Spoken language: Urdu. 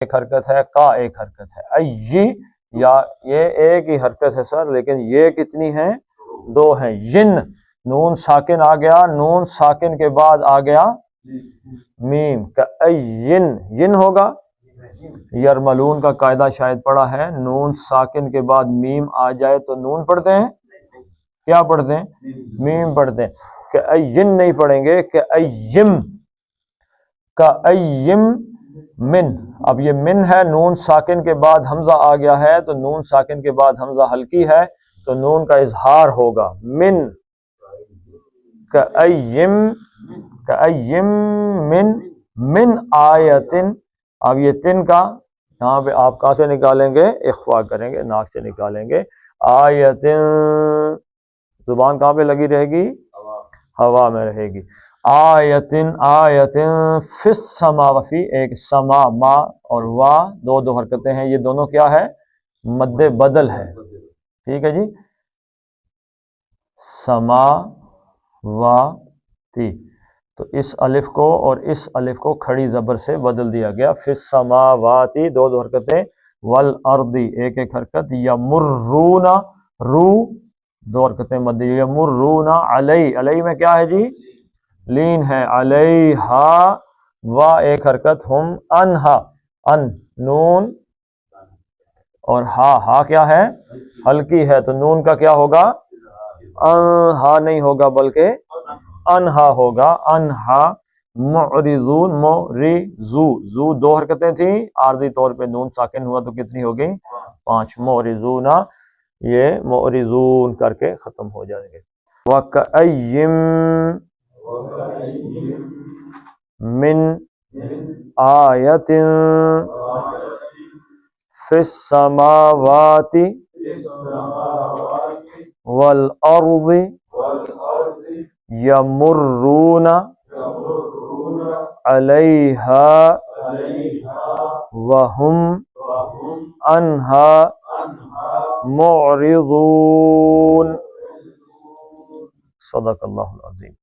ایک حرکت ہے، کا ایک حرکت ہے، ای یا یہ ایک ہی حرکت ہے سر، لیکن یہ کتنی ہیں؟ دو ہیں۔ ین، نون ساکن آ گیا، نون ساکن کے بعد آ گیا میم، ین ین ہوگا۔ یرملون کا قاعدہ شاید پڑھا ہے، نون ساکن کے بعد میم آ جائے تو نون پڑھتے ہیں، کیا پڑھتے ہیں؟ میم پڑھتے ہیں۔ کہ ین نہیں پڑھیں گے، کہ ایم، کا ایم من۔ اب یہ من ہے، نون ساکن کے بعد حمزہ آ گیا ہے، تو نون ساکن کے بعد حمزہ ہلکی ہے تو نون کا اظہار ہوگا، من، کأیم، کأیم من، من آیتن۔ اب یہ تن کا یہاں پہ آپ کہاں سے نکالیں گے؟ اخفا کریں گے، ناک سے نکالیں گے۔ آیتن، زبان کہاں پہ لگی رہے گی؟ ہوا میں رہے گی۔ آیتن، آیتن فی السما، وفی ایک سما، ما اور وا دو دو حرکتیں ہیں، یہ دونوں کیا ہے؟ مد بدل ہے، ٹھیک ہے جی۔ سما وا تی، تو اس الف کو اور اس الف کو کھڑی زبر سے بدل دیا گیا، فی السماواتی دو دو حرکتیں، والارضی ایک ایک حرکت، یمرون، رو دو حرکتیں مد، یمرون علی، علی میں کیا ہے جی؟ لین ہے، علیہا، وا ایک حرکت، ہم انہا، ان نون اور ہا، ہا کیا ہے؟ ہلکی ہے، تو نون کا کیا ہوگا؟ انہا نہیں ہوگا بلکہ انہا ہوگا، انہا، معرضون، معرضو، زو دو حرکتیں تھیں، عارضی طور پہ نون ساکن ہوا تو کتنی ہو گئی؟ 5، معرضون، یہ معرضون کر کے ختم ہو جائیں گے۔ وَكَأَيٍّ من آیت فی السماوات والارض یمرون علیہا وہم عنہا معرضون۔ صدق اللہ العظیم۔